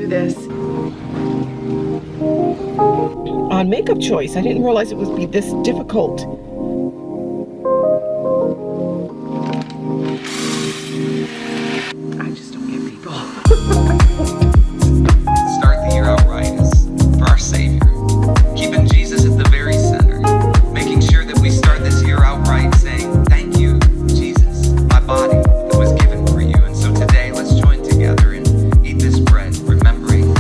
do this on makeup choice. I didn't realize it would be this difficult. I just don't get people. Start the year out right as for our Savior, keeping Jesus at the very center, making sure that we start this year out right saying, thank you, Jesus, my body that was given for you. And so today, let's join together and eat this bread, remembering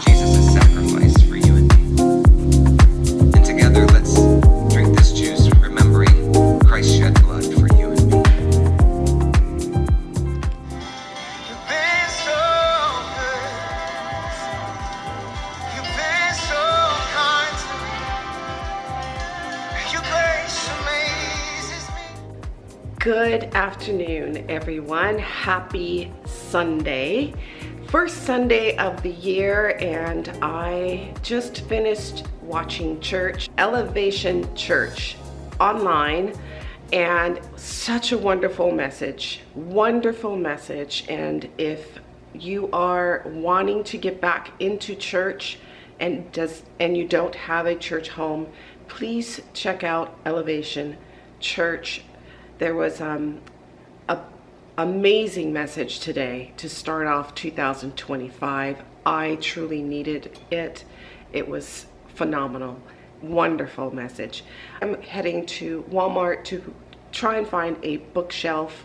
Jesus' sacrifice for you and me. And together, let's drink this juice, remembering Christ's shed blood for you and me. You've been so good. You've been so kind to me. Your grace amazes me. Good afternoon, everyone. Happy Sunday. First Sunday of the year, and I just finished watching church, Elevation Church, online, and such a wonderful message. And if you are wanting to get back into church and you don't have a church home, please check out Elevation Church. There was a amazing message today to start off 2025. I truly needed it. It was phenomenal. Wonderful message. I'm heading to Walmart to try and find a bookshelf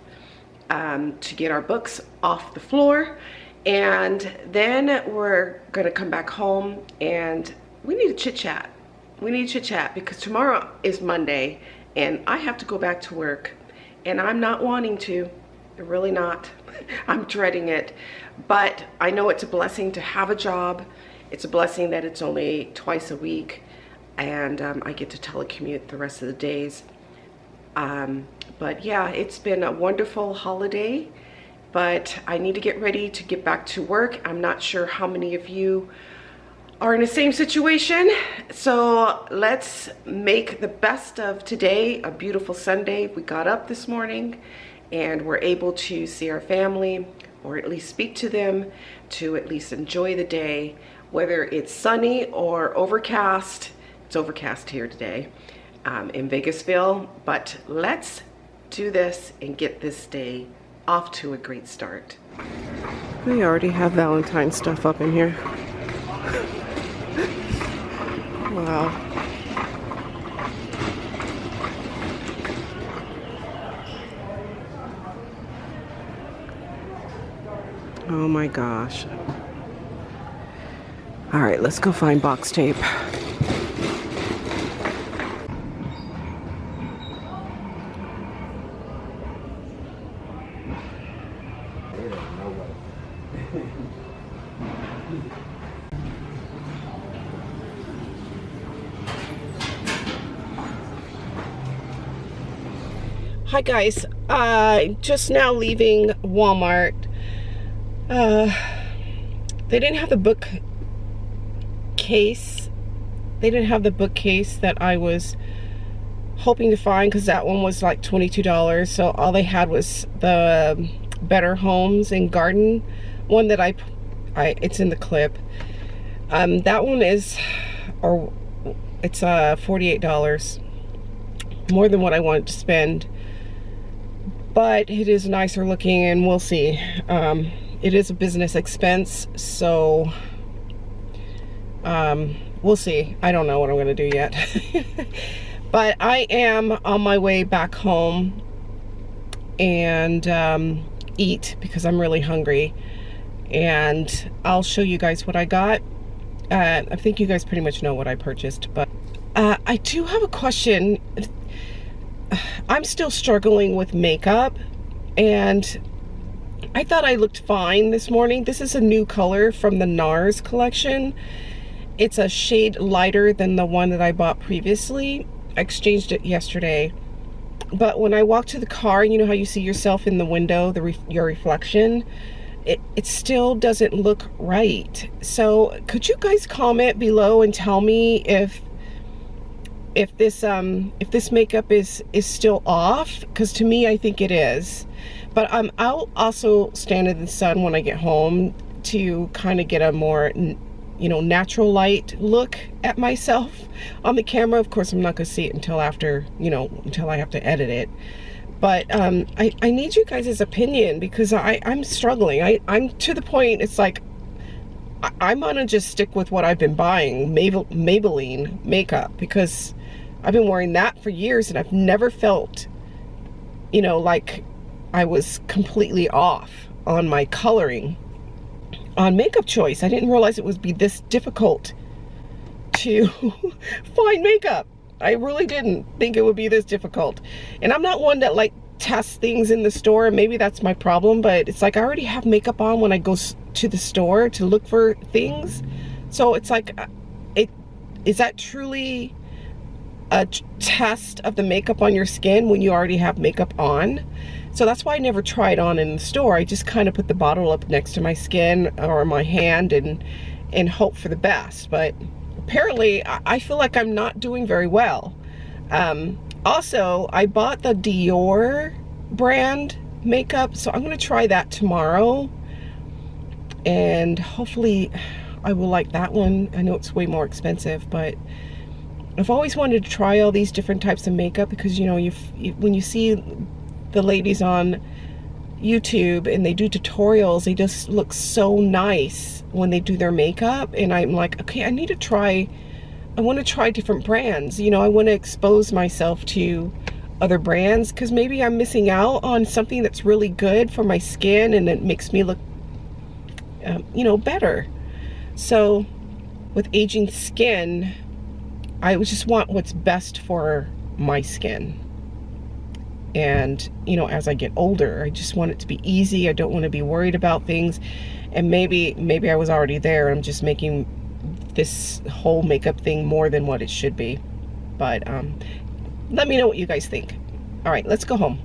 to get our books off the floor, and then we're gonna come back home and we need to chit chat. Because tomorrow is Monday and I have to go back to work, and I'm not wanting to. Really not. I'm dreading it, but I know it's a blessing to have a job. It's a blessing that it's only twice a week, and I get to telecommute the rest of the days. But yeah, it's been a wonderful holiday, but I need to get ready to get back to work. I'm not sure how many of you are in the same situation, so let's make the best of today. A beautiful Sunday. We got up this morning and we're able to see our family, or at least speak to them, to at least enjoy the day, whether it's sunny or overcast. It's overcast here today in Vegasville, but let's do this and get this day off to a great start. We already have Valentine's stuff up in here. Wow. Oh my gosh. All right, let's go find box tape. Hi guys, just now leaving Walmart. They didn't have the bookcase. They didn't have the bookcase that I was hoping to find, because that one was like $22. So all they had was the Better Homes and Garden one that it's in the clip. That one is, or it's $48, more than what I wanted to spend. But it is nicer looking, and we'll see. It is a business expense, so we'll see. I don't know what I'm gonna do yet. But I am on my way back home and eat, because I'm really hungry, and I'll show you guys what I got. I think you guys pretty much know what I purchased, but I do have a question. I'm still struggling with makeup, and I thought I looked fine this morning. This is a new color from the NARS collection. It's a shade lighter than the one that I bought previously. I exchanged it yesterday. But when I walk to the car, you know how you see yourself in the window, your reflection, it still doesn't look right. So could you guys comment below and tell me if this makeup is still off? Because to me, I think it is. But I'll also stand in the sun when I get home to kind of get a more, you know, natural light look at myself on the camera. Of course, I'm not gonna see it until after, you know, until I have to edit it. But I need you guys' opinion, because I'm struggling. I'm to the point, it's like, I'm gonna just stick with what I've been buying, Maybelline makeup, because I've been wearing that for years and I've never felt, you know, like I was completely off on my coloring on makeup choice. I didn't realize it would be this difficult to find makeup. I really didn't think it would be this difficult. And I'm not one that like tests things in the store. Maybe that's my problem, but it's like I already have makeup on when I go to the store to look for things. So it's like, is that truly a test of the makeup on your skin when you already have makeup on? So that's why I never try it on in the store. I just kind of put the bottle up next to my skin or my hand and hope for the best. But apparently I feel like I'm not doing very well. Also, I bought the Dior brand makeup, so I'm gonna try that tomorrow, and hopefully I will like that one. I know it's way more expensive, but I've always wanted to try all these different types of makeup, because you know, when you see the ladies on YouTube and they do tutorials, they just look so nice when they do their makeup, and I'm like, okay, I need to try, I want to try different brands. You know, I want to expose myself to other brands, because maybe I'm missing out on something that's really good for my skin and it makes me look, you know, better. So with aging skin, I just want what's best for my skin. And, you know, as I get older, I just want it to be easy. I don't want to be worried about things. And maybe I was already there. I'm just making this whole makeup thing more than what it should be. But let me know what you guys think. All right, let's go home.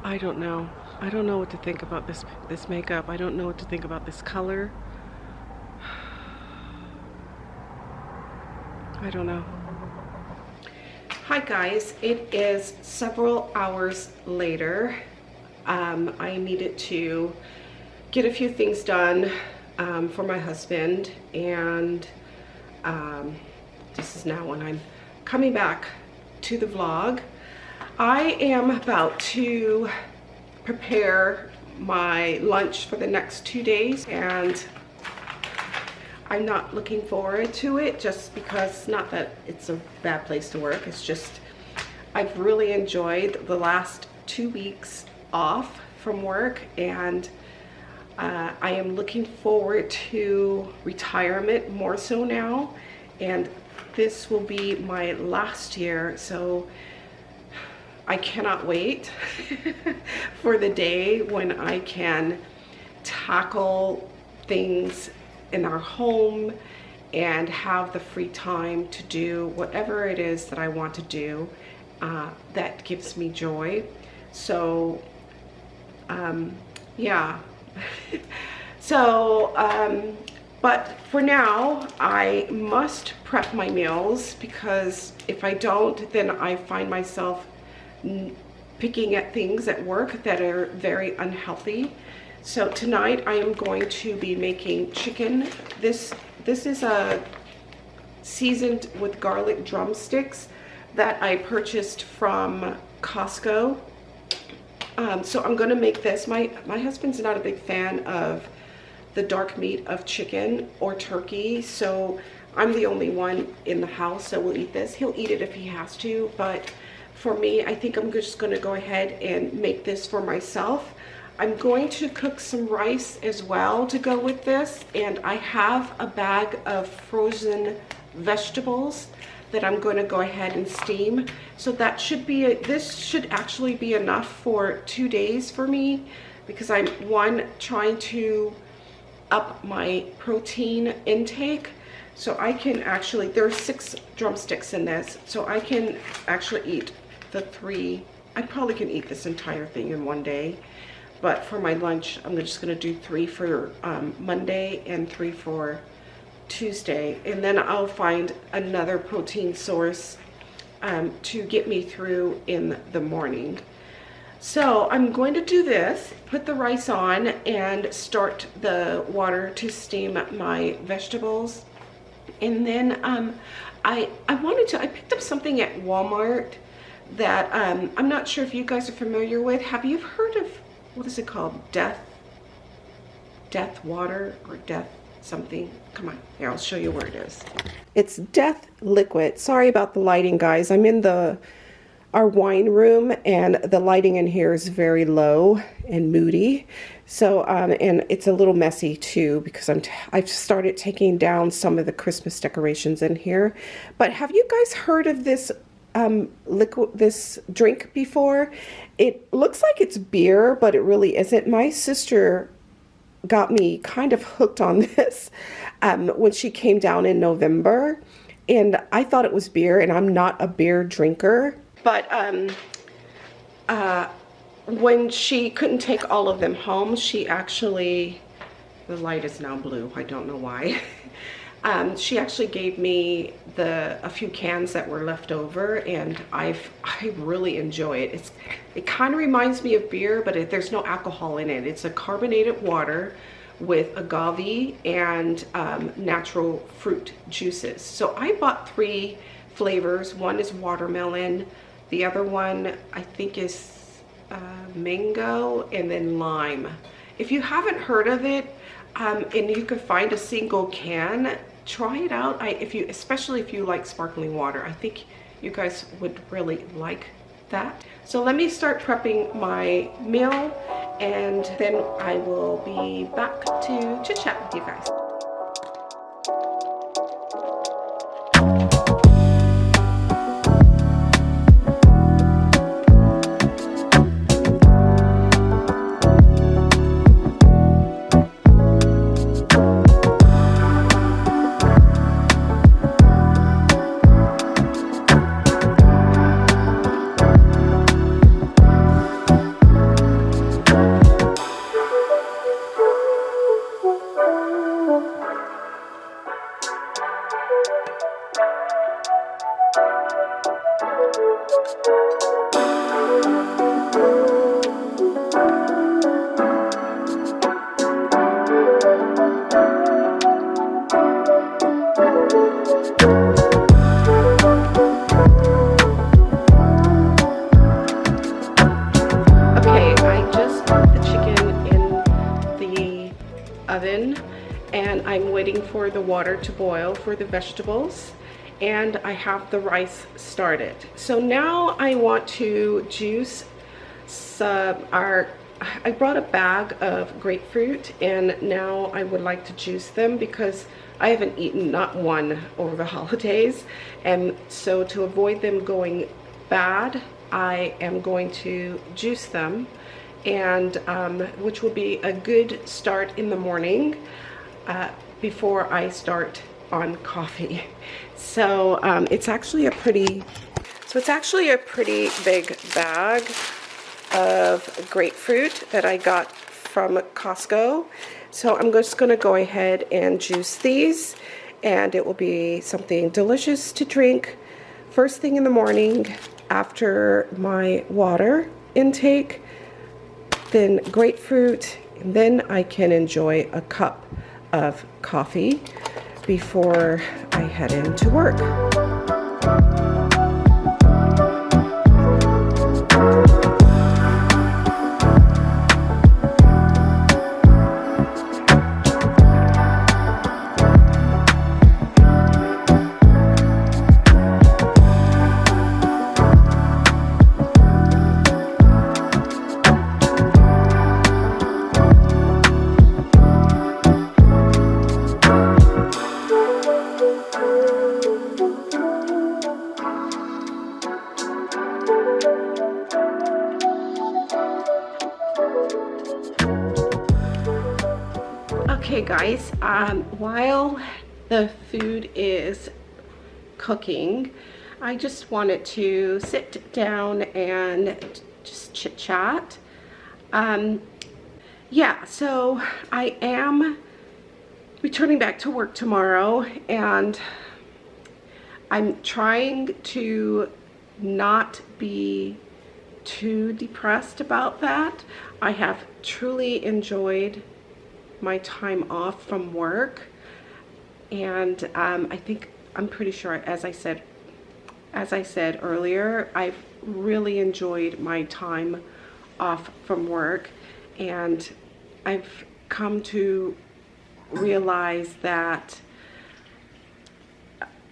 I don't know. I don't know what to think about this makeup. I don't know what to think about this color. I don't know. Hi guys, it is several hours later. I needed to get a few things done for my husband, and this is now when I'm coming back to the vlog. I am about to prepare my lunch for the next 2 days, and I'm not looking forward to it, just because, not that it's a bad place to work, it's just I've really enjoyed the last 2 weeks off from work, and I am looking forward to retirement more so now, and this will be my last year, so I cannot wait for the day when I can tackle things in our home and have the free time to do whatever it is that I want to do that gives me joy. So yeah. So but for now I must prep my meals, because if I don't, then I find myself picking at things at work that are very unhealthy. So tonight I am going to be making chicken. This is a seasoned with garlic drumsticks that I purchased from Costco. So I'm going to make this. My husband's not a big fan of the dark meat of chicken or turkey, so I'm the only one in the house that will eat this. He'll eat it if he has to, but for me, I think I'm just going to go ahead and make this for myself. I'm going to cook some rice as well to go with this, and I have a bag of frozen vegetables that I'm going to go ahead and steam. So that should be, this should actually be enough for 2 days for me, because I'm trying to up my protein intake. So I can actually, there's 6 drumsticks in this, so I can actually eat the 3. I probably can eat this entire thing in one day. But for my lunch, I'm just going to do 3 for Monday and 3 for Tuesday. And then I'll find another protein source to get me through in the morning. So I'm going to do this, put the rice on and start the water to steam my vegetables. And then I picked up something at Walmart that I'm not sure if you guys are familiar with. Have you heard of, what is it called? Death water or death something? Come on, here, I'll show you where it is. It's Death Liquid. Sorry about the lighting, guys. I'm in our wine room and the lighting in here is very low and moody. So, and it's a little messy too because I've started taking down some of the Christmas decorations in here. But have you guys heard of this this drink before? It looks like it's beer, but it really isn't. My sister got me kind of hooked on this when she came down in November, and I thought it was beer, and I'm not a beer drinker. But when she couldn't take all of them home, she actually, the light is now blue, I don't know why. She actually gave me a few cans that were left over, and I really enjoy it. It kind of reminds me of beer, but there's no alcohol in it. It's a carbonated water with agave and natural fruit juices. So I bought 3 flavors. One is watermelon. The other one I think is mango, and then lime. If you haven't heard of it, and you can find a single can, try it out. Especially if you like sparkling water, I think you guys would really like that. So let me start prepping my meal, and then I will be back to chit chat with you guys. And I'm waiting for the water to boil for the vegetables, and I have the rice started. So now I want to juice I brought a bag of grapefruit, and now I would like to juice them because I haven't eaten not one over the holidays, and so to avoid them going bad, I am going to juice them, and which will be a good start in the morning before I start on coffee. So it's actually a pretty big bag of grapefruit that I got from Costco. So I'm just going to go ahead and juice these, and it will be something delicious to drink first thing in the morning after my water intake, then grapefruit, and then I can enjoy a cup of coffee before I head into work. Okay guys, while the food is cooking, I just wanted to sit down and just chit chat. Yeah, so I am returning back to work tomorrow, and I'm trying to not be too depressed about that. I have truly enjoyed my time off from work, and I'm pretty sure, as I said earlier, I've really enjoyed my time off from work, and I've come to realize that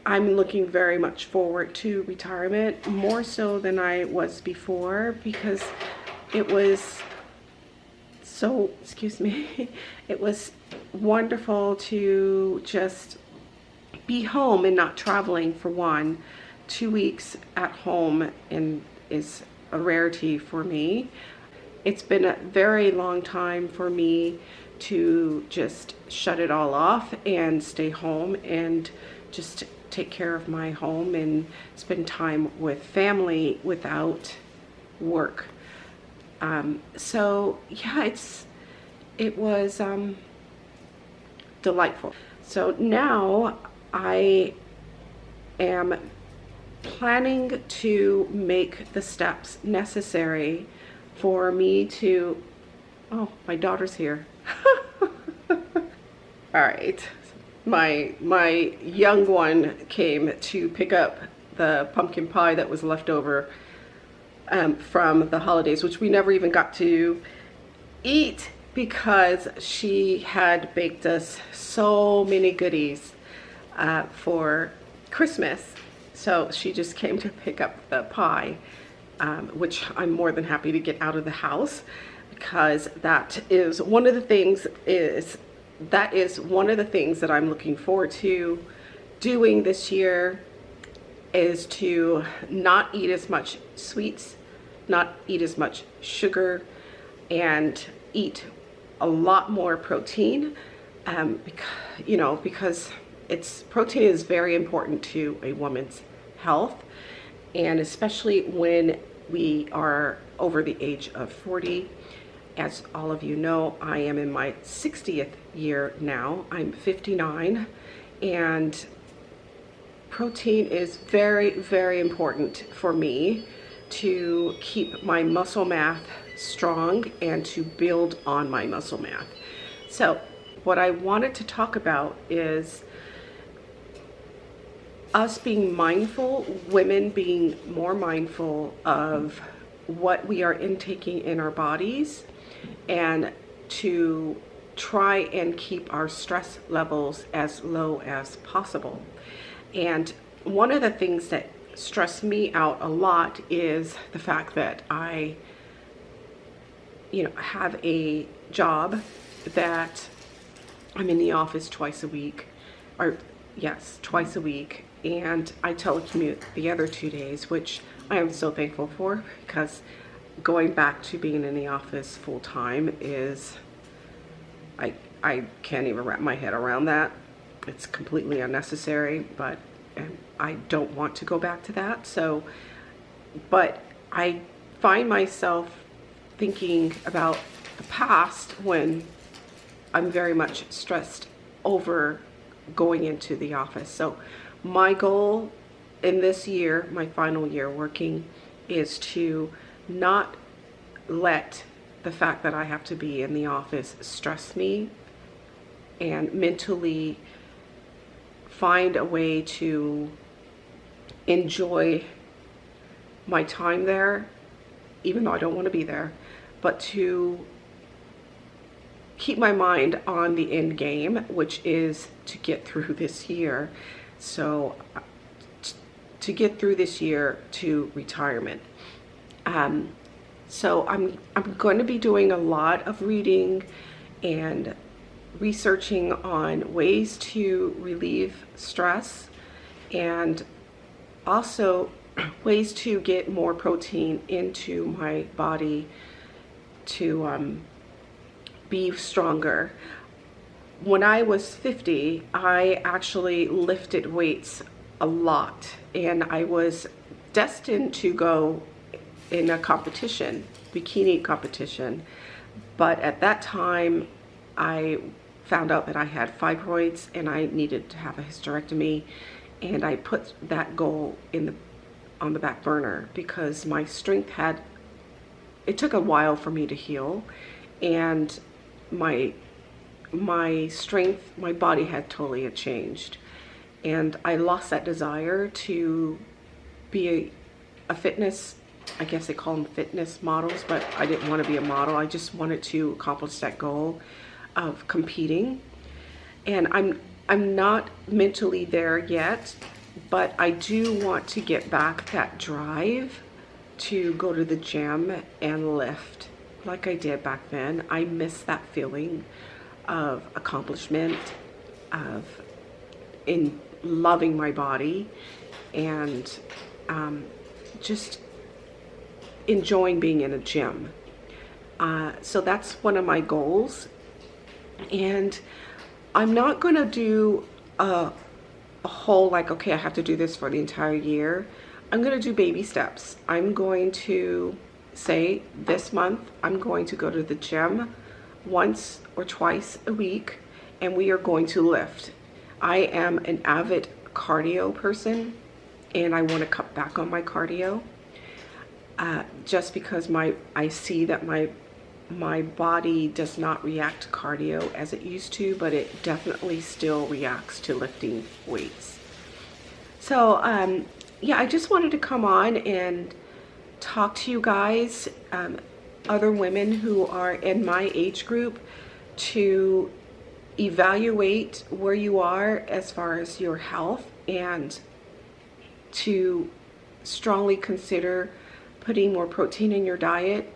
I'm looking very much forward to retirement, more so than I was before, because it was so, excuse me, it was wonderful to just be home and not traveling. For one, 2 weeks at home is a rarity for me. It's been a very long time for me to just shut it all off and stay home and just take care of my home and spend time with family without work. So yeah, it was delightful. So now I am planning to make the steps necessary for me to, oh, my daughter's here. All right, my young one came to pick up the pumpkin pie that was left over from the holidays, which we never even got to eat because she had baked us so many goodies for Christmas. So she just came to pick up the pie, which I'm more than happy to get out of the house, because that is one of the things that I'm looking forward to doing this year, is to not eat as much sweets, not eat as much sugar, and eat a lot more protein, because protein is very important to a woman's health, and especially when we are over the age of 40. As all of you know, I am in my 60th year now. I'm 59, and protein is very, very important for me to keep my muscle mass strong and to build on my muscle mass. So what I wanted to talk about is us being mindful, women being more mindful of what we are intaking in our bodies, and to try and keep our stress levels as low as possible. And one of the things that stress me out a lot is the fact that I have a job that I'm in the office twice a week, and I telecommute the other 2 days, which I am so thankful for, because going back to being in the office full time is, I can't even wrap my head around that. It's completely unnecessary, but I don't want to go back to that. So, but I find myself thinking about the past when I'm very much stressed over going into the office. So my goal in this year, my final year working, is to not let the fact that I have to be in the office stress me, and mentally find a way to enjoy my time there, even though I don't want to be there, but to keep my mind on the end game, which is to get through this year. So to get through this year to retirement. So I'm going to be doing a lot of reading and researching on ways to relieve stress, and also ways to get more protein into my body to be stronger. When I was 50, I actually lifted weights a lot, and I was destined to go in a competition, bikini competition. But at that time, I found out that I had fibroids and I needed to have a hysterectomy, and I put that goal on the back burner because my strength had it took a while for me to heal, and my strength, my body had totally changed, and I lost that desire to be a fitness, I guess they call them fitness models, but I didn't want to be a model. I just wanted to accomplish that goal of competing. And I'm not mentally there yet, but I do want to get back that drive to go to the gym and lift like I did back then. I miss that feeling of accomplishment, of in loving my body, and just enjoying being in a gym. So that's one of my goals, and I'm not gonna do a whole like, okay, I have to do this for the entire year. I'm gonna do baby steps. I'm going to say this month I'm going to go to the gym once or twice a week, and we are going to lift. I am an avid cardio person, and I want to cut back on my cardio just because I see that my body does not react to cardio as it used to, but it definitely still reacts to lifting weights. So yeah, I just wanted to come on and talk to you guys, other women who are in my age group, to evaluate where you are as far as your health, and to strongly consider putting more protein in your diet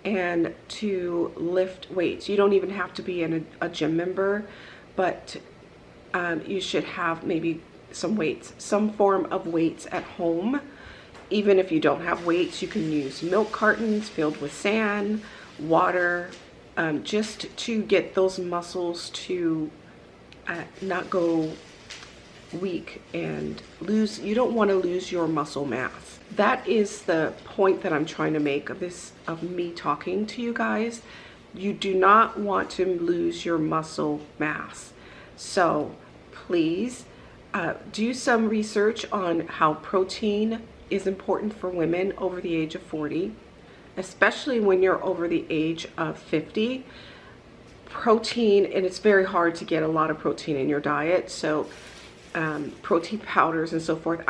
and to lift weights. You don't even have to be a gym member, but you should have maybe some weights, some form of weights at home. Even if you don't have weights, you can use milk cartons filled with sand, water, just to get those muscles to not go weak and lose. You don't want to lose your muscle mass. That is the point that I'm trying to make of me talking to you guys. You do not want to lose your muscle mass. So please do some research on how protein is important for women over the age of 40, especially when you're over the age of 50. Protein, and it's very hard to get a lot of protein in your diet, so protein powders and so forth.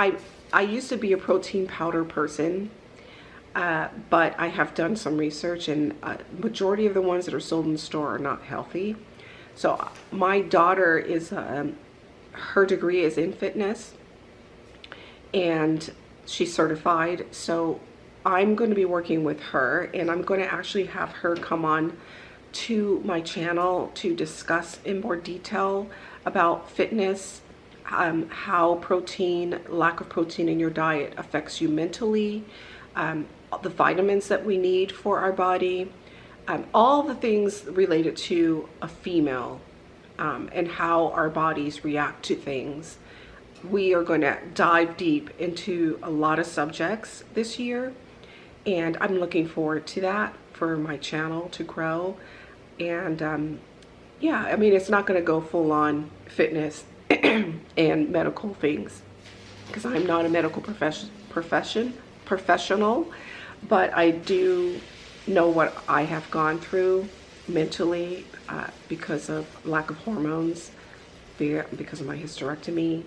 I used to be a protein powder person, but I have done some research, and majority of the ones that are sold in the store are not healthy. So my daughter is her degree is in fitness, and she's certified, so I'm going to be working with her, and I'm going to actually have her come on to my channel to discuss in more detail about fitness, how protein, lack of protein in your diet affects you mentally, the vitamins that we need for our body, all the things related to a female, and how our bodies react to things. We are going to dive deep into a lot of subjects this year, and I'm looking forward to that for my channel to grow. And yeah, I mean, it's not going to go full on fitness and medical things, because I'm not a medical professional, but I do know what I have gone through mentally because of lack of hormones, because of my hysterectomy,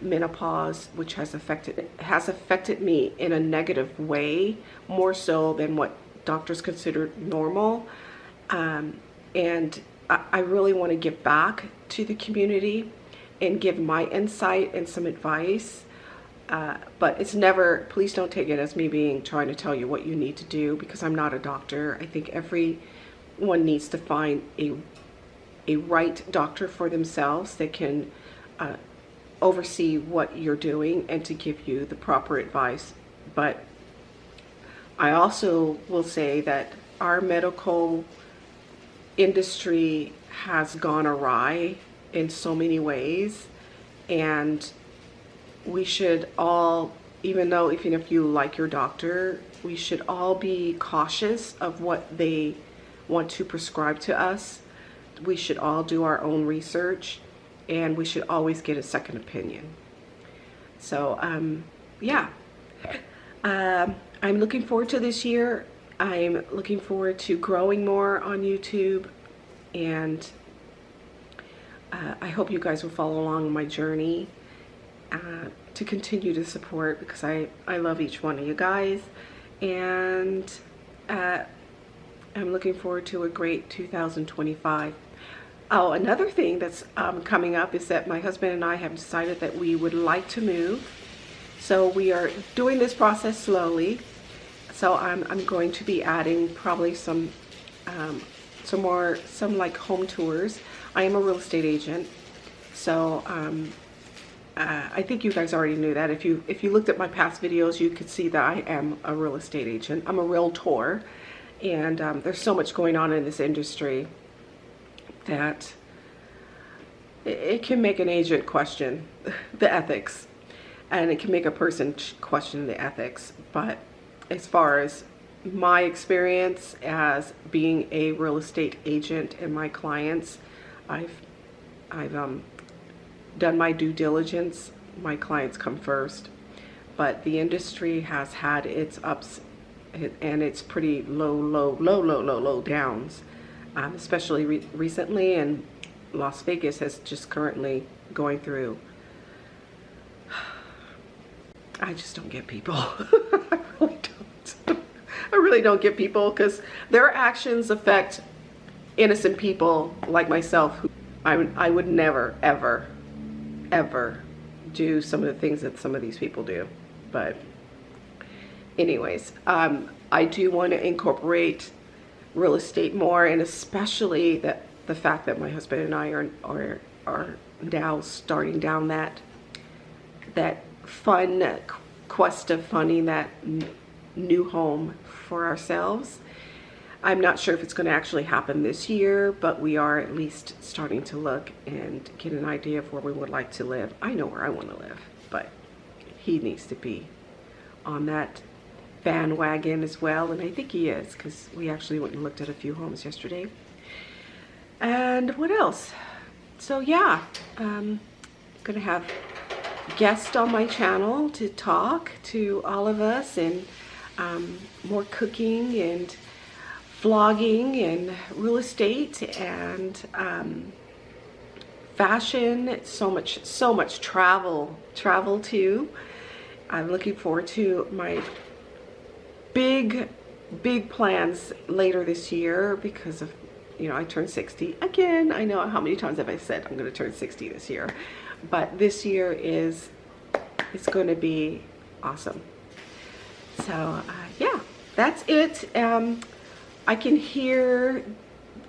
menopause, which has affected me in a negative way, more so than what doctors consider normal. And I really want to give back to the community and give my insight and some advice, but it's never, please don't take it as me trying to tell you what you need to do, because I'm not a doctor. I think everyone needs to find a right doctor for themselves that can oversee what you're doing and to give you the proper advice. But I also will say that our medical industry has gone awry in so many ways, and we should all, even if you like your doctor, we should all be cautious of what they want to prescribe to us. We should all do our own research, and we should always get a second opinion. So yeah, I'm looking forward to this year. I'm looking forward to growing more on YouTube, and I hope you guys will follow along my journey to continue to support, because I love each one of you guys, and I'm looking forward to a great 2025. Oh, another thing that's coming up is that my husband and I have decided that we would like to move. So we are doing this process slowly. So I'm going to be adding probably some like home tours. I am a real estate agent, so I think you guys already knew that. If you looked at my past videos, you could see that I am a real estate agent. I'm a realtor, and there's so much going on in this industry that it can make an agent question the ethics, and it can make a person question the ethics. But as far as my experience as being a real estate agent and my clients, I've done my due diligence. My clients come first, but the industry has had its ups and its pretty low downs, especially recently, and Las Vegas has just currently going through. I just don't get people. I really don't. I really don't get people, because their actions affect innocent people like myself, who I would never, ever do some of the things that some of these people do. But anyways, I do want to incorporate real estate more, and especially the fact that my husband and I are now starting down that fun quest of finding that new home for ourselves. I'm not sure if it's going to actually happen this year, but we are at least starting to look and get an idea of where we would like to live. I know where I want to live, but he needs to be on that bandwagon as well, and I think he is, because we actually went and looked at a few homes yesterday. And what else? So yeah, gonna have guests on my channel to talk to all of us, and more cooking and vlogging and real estate and fashion. So much travel too. I'm looking forward to my big plans later this year, because of, you know, I turned 60 again. I know, how many times have I said I'm going to turn 60 this year, but this year it's going to be awesome. So yeah, that's it. I can hear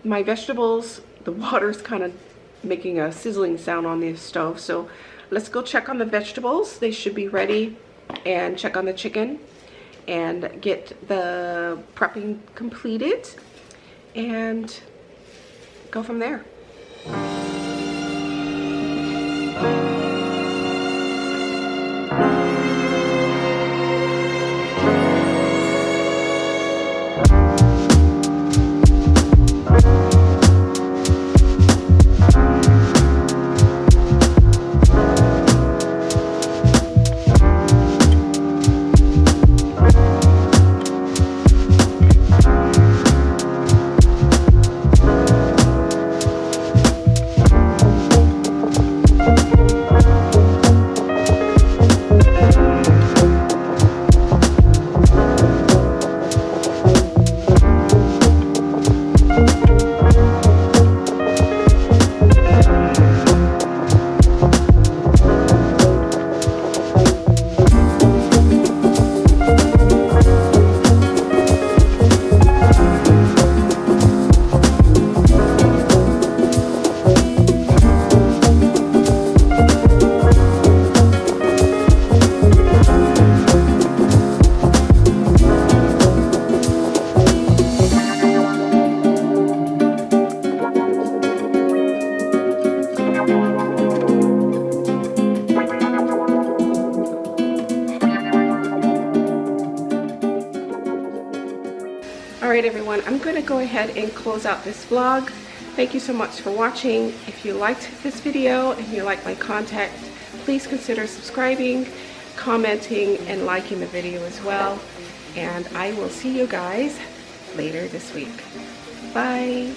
my vegetables, the water's kind of making a sizzling sound on the stove, so let's go check on the vegetables. They should be ready, and check on the chicken and get the prepping completed and go from there. Alright everyone, I'm going to go ahead and close out this vlog. Thank you so much for watching. If you liked this video and you like my content, please consider subscribing, commenting, and liking the video as well. And I will see you guys later this week. Bye.